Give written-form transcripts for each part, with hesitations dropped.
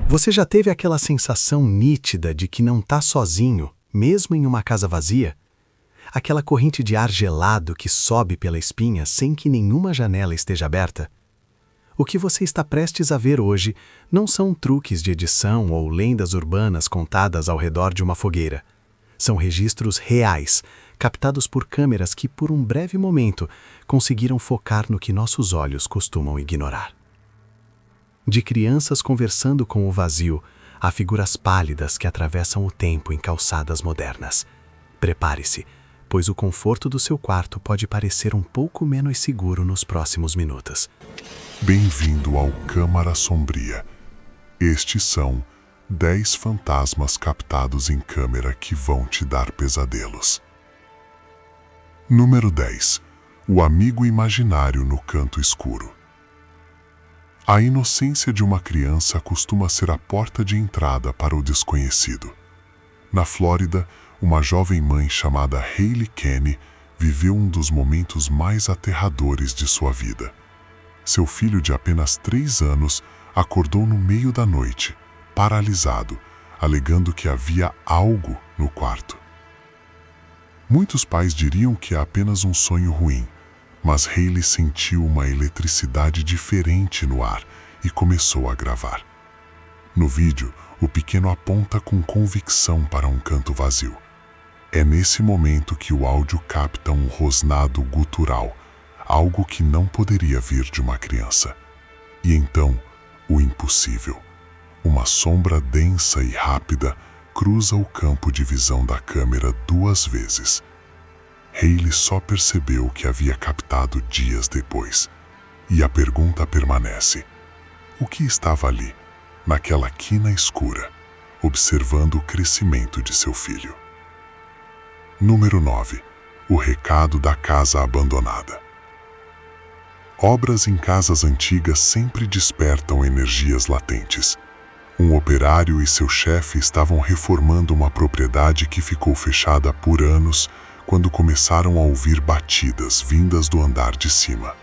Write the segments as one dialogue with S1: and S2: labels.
S1: Você já teve aquela sensação nítida de que não está sozinho, mesmo em uma casa vazia? Aquela corrente de ar gelado que sobe pela espinha sem que nenhuma janela esteja aberta? O que você está prestes a ver hoje não são truques de edição ou lendas urbanas contadas ao redor de uma fogueira. São registros reais, captados por câmeras que, por um breve momento, conseguiram focar no que nossos olhos costumam ignorar. De crianças conversando com o vazio, a figuras pálidas que atravessam o tempo em calçadas modernas. Prepare-se, pois o conforto do seu quarto pode parecer um pouco menos seguro nos próximos minutos.
S2: Bem-vindo ao Câmara Sombria. Estes são 10 fantasmas captados em câmera que vão te dar pesadelos. Número 10. O amigo imaginário no canto escuro. A inocência de uma criança costuma ser a porta de entrada para o desconhecido. Na Flórida, uma jovem mãe chamada Hailey Kenny viveu um dos momentos mais aterradores de sua vida. Seu filho de apenas 3 anos acordou no meio da noite, paralisado, alegando que havia algo no quarto. Muitos pais diriam que é apenas um sonho ruim, mas Hailey sentiu uma eletricidade diferente no ar e começou a gravar. No vídeo, o pequeno aponta com convicção para um canto vazio. É nesse momento que o áudio capta um rosnado gutural, algo que não poderia vir de uma criança. E então, o impossível. Uma sombra densa e rápida cruza o campo de visão da câmera 2 vezes. Hailey só percebeu o que havia captado dias depois. E a pergunta permanece: o que estava ali, naquela quina escura, observando o crescimento de seu filho? Número 9. O recado da casa abandonada. Obras em casas antigas sempre despertam energias latentes. Um operário e seu chefe estavam reformando uma propriedade que ficou fechada por anos quando começaram a ouvir batidas vindas do andar de cima.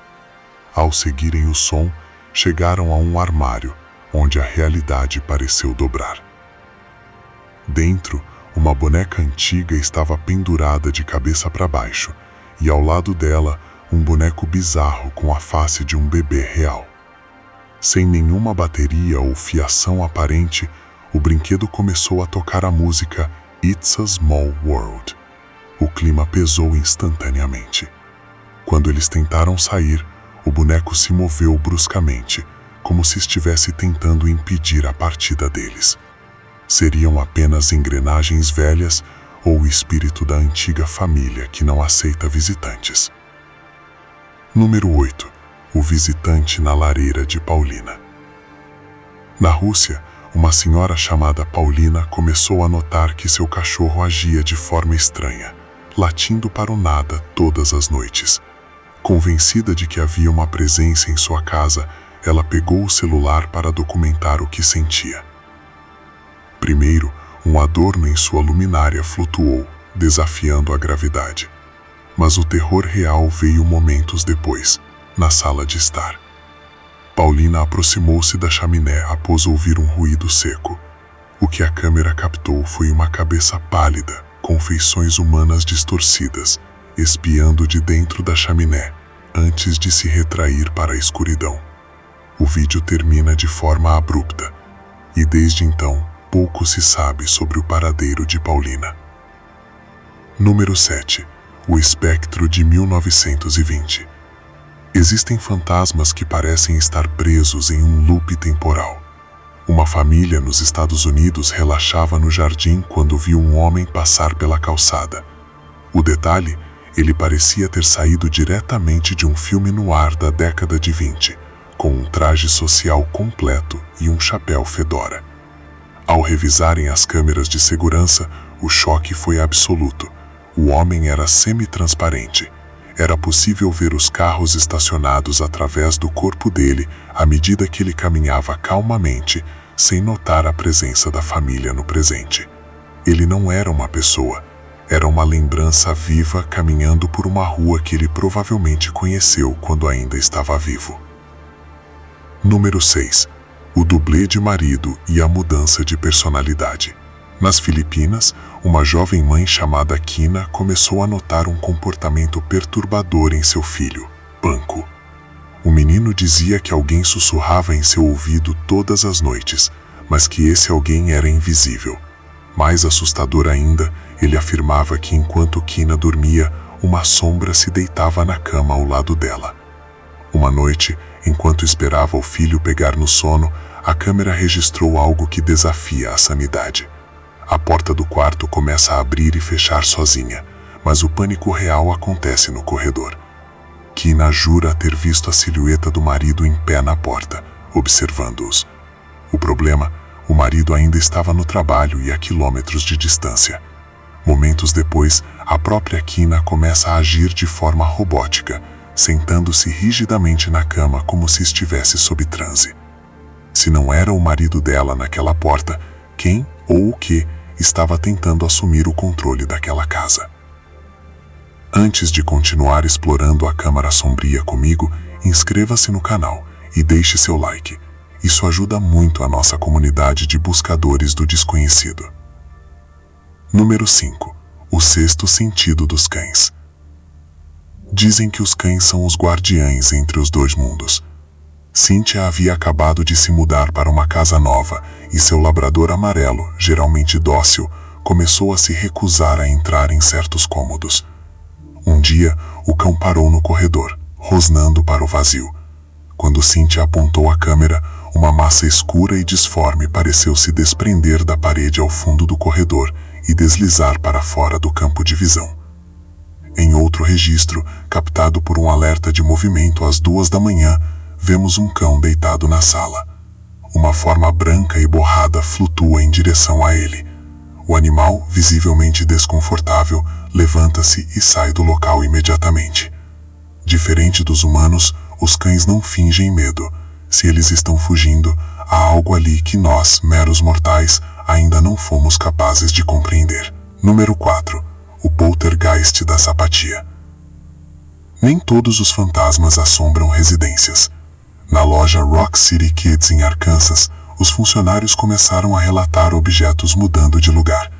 S2: Ao seguirem o som, chegaram a um armário, onde a realidade pareceu dobrar. Dentro, uma boneca antiga estava pendurada de cabeça para baixo, e ao lado dela, um boneco bizarro com a face de um bebê real. Sem nenhuma bateria ou fiação aparente, o brinquedo começou a tocar a música It's a Small World. O clima pesou instantaneamente. Quando eles tentaram sair, o boneco se moveu bruscamente, como se estivesse tentando impedir a partida deles. Seriam apenas engrenagens velhas ou o espírito da antiga família que não aceita visitantes. Número 8. O visitante na lareira de Paulina. Na Rússia, uma senhora chamada Paulina começou a notar que seu cachorro agia de forma estranha, latindo para o nada todas as noites. Convencida de que havia uma presença em sua casa, ela pegou o celular para documentar o que sentia. Primeiro, um adorno em sua luminária flutuou, desafiando a gravidade. Mas o terror real veio momentos depois, na sala de estar. Paulina aproximou-se da chaminé após ouvir um ruído seco. O que a câmera captou foi uma cabeça pálida, com feições humanas distorcidas, espiando de dentro da chaminé, antes de se retrair para a escuridão. O vídeo termina de forma abrupta, e desde então, pouco se sabe sobre o paradeiro de Paulina. Número 7. O espectro de 1920. Existem fantasmas que parecem estar presos em um loop temporal. Uma família nos Estados Unidos relaxava no jardim quando viu um homem passar pela calçada. O detalhe, ele parecia ter saído diretamente de um filme noir da década de 20, com um traje social completo e um chapéu fedora. Ao revisarem as câmeras de segurança, o choque foi absoluto. O homem era semi-transparente. Era possível ver os carros estacionados através do corpo dele à medida que ele caminhava calmamente, sem notar a presença da família no presente. Ele não era uma pessoa, era uma lembrança viva caminhando por uma rua que ele provavelmente conheceu quando ainda estava vivo. Número 6. o dublê de marido e a mudança de personalidade. Nas Filipinas, uma jovem mãe chamada Kina começou a notar um comportamento perturbador em seu filho, Banco. O menino dizia que alguém sussurrava em seu ouvido todas as noites, mas que esse alguém era invisível. Mais assustador ainda, ele afirmava que enquanto Kina dormia, uma sombra se deitava na cama ao lado dela. Uma noite, enquanto esperava o filho pegar no sono, a câmera registrou algo que desafia a sanidade. A porta do quarto começa a abrir e fechar sozinha, mas o pânico real acontece no corredor. Kina jura ter visto a silhueta do marido em pé na porta, observando-os. O problema, o marido ainda estava no trabalho e a quilômetros de distância. Momentos depois, a própria Kina começa a agir de forma robótica, sentando-se rigidamente na cama como se estivesse sob transe. Se não era o marido dela naquela porta, quem ou o que estava tentando assumir o controle daquela casa? Antes de continuar explorando a Câmara Sombria comigo, inscreva-se no canal e deixe seu like. Isso ajuda muito a nossa comunidade de buscadores do desconhecido. Número 5. O sexto sentido dos cães. Dizem que os cães são os guardiães entre os dois mundos. Cynthia havia acabado de se mudar para uma casa nova e seu labrador amarelo, geralmente dócil, começou a se recusar a entrar em certos cômodos. Um dia, o cão parou no corredor, rosnando para o vazio. Quando Cynthia apontou a câmera, uma massa escura e disforme pareceu se desprender da parede ao fundo do corredor e deslizar para fora do campo de visão. Em outro registro, captado por um alerta de movimento às 2 da manhã, vemos um cão deitado na sala. Uma forma branca e borrada flutua em direção a ele. O animal, visivelmente desconfortável, levanta-se e sai do local imediatamente. Diferente dos humanos, os cães não fingem medo. Se eles estão fugindo, há algo ali que nós, meros mortais, ainda não fomos capazes de compreender. Número 4. O poltergeist da sapatia. Nem todos os fantasmas assombram residências. Na loja Rock City Kids em Arkansas, os funcionários começaram a relatar objetos mudando de lugar.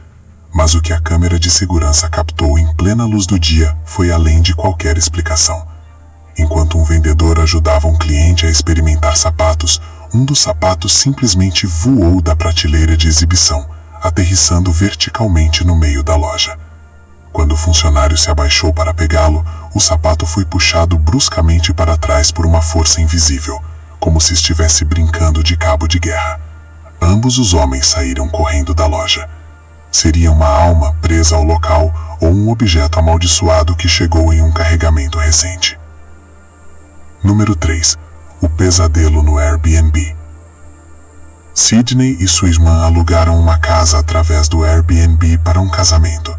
S2: Mas o que a câmera de segurança captou em plena luz do dia foi além de qualquer explicação. Enquanto um vendedor ajudava um cliente a experimentar sapatos, um dos sapatos simplesmente voou da prateleira de exibição, aterrissando verticalmente no meio da loja. Quando o funcionário se abaixou para pegá-lo, o sapato foi puxado bruscamente para trás por uma força invisível, como se estivesse brincando de cabo de guerra. Ambos os homens saíram correndo da loja. Seria uma alma presa ao local ou um objeto amaldiçoado que chegou em um carregamento recente. Número 3. O pesadelo no Airbnb. Sidney e sua irmã alugaram uma casa através do Airbnb para um casamento.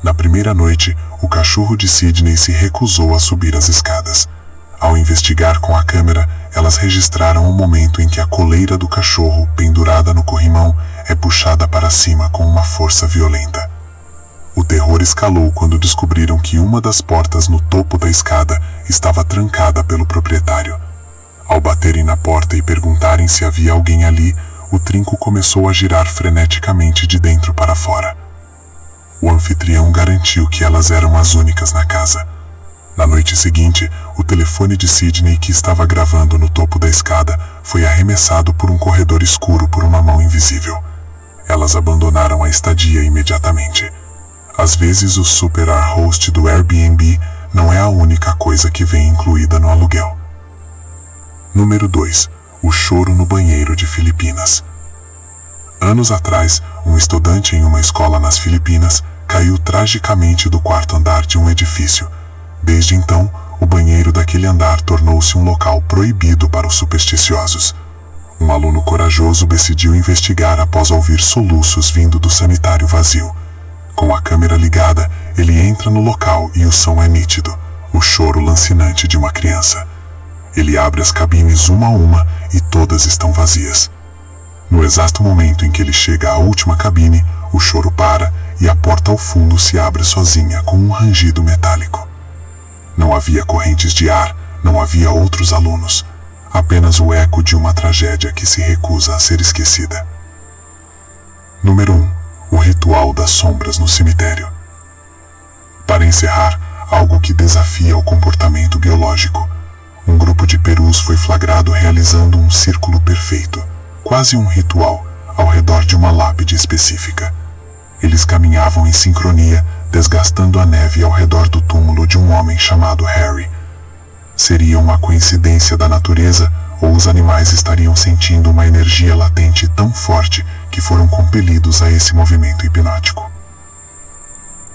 S2: Na primeira noite, o cachorro de Sidney se recusou a subir as escadas. Ao investigar com a câmera, elas registraram o momento em que a coleira do cachorro, pendurada no corrimão, é puxada para cima com uma força violenta. O terror escalou quando descobriram que uma das portas no topo da escada estava trancada pelo proprietário. Ao baterem na porta e perguntarem se havia alguém ali, o trinco começou a girar freneticamente de dentro para fora. O anfitrião garantiu que elas eram as únicas na casa. Na noite seguinte, o telefone de Sidney, que estava gravando no topo da escada, foi arremessado por um corredor escuro por uma mão invisível. Elas abandonaram a estadia imediatamente. Às vezes, o super host do Airbnb não é a única coisa que vem incluída no aluguel. Número 2. O choro no banheiro de Filipinas. Anos atrás, um estudante em uma escola nas Filipinas caiu tragicamente do 4º andar de um edifício. Desde então, o banheiro daquele andar tornou-se um local proibido para os supersticiosos. Um aluno corajoso decidiu investigar após ouvir soluços vindo do sanitário vazio. Com a câmera ligada, ele entra no local e o som é nítido, o choro lancinante de uma criança. Ele abre as cabines uma a uma e todas estão vazias. No exato momento em que ele chega à última cabine, o choro para e a porta ao fundo se abre sozinha com um rangido metálico. Não havia correntes de ar, não havia outros alunos. apenas o eco de uma tragédia que se recusa a ser esquecida. Número 1. O ritual das sombras no cemitério. Para encerrar, algo que desafia o comportamento biológico. Um grupo de perus foi flagrado realizando um círculo perfeito, quase um ritual, ao redor de uma lápide específica. Eles caminhavam em sincronia, desgastando a neve ao redor do túmulo de um homem chamado Harry. Seria uma coincidência da natureza, ou os animais estariam sentindo uma energia latente tão forte que foram compelidos a esse movimento hipnótico?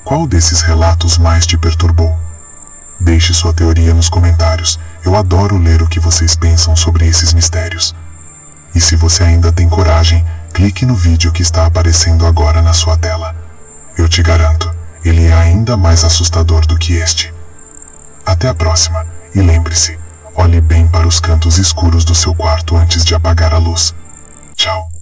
S2: Qual desses relatos mais te perturbou? Deixe sua teoria nos comentários. Eu adoro ler o que vocês pensam sobre esses mistérios. E se você ainda tem coragem, clique no vídeo que está aparecendo agora na sua tela. Eu te garanto, ele é ainda mais assustador do que este. Até a próxima, e lembre-se, olhe bem para os cantos escuros do seu quarto antes de apagar a luz. Tchau.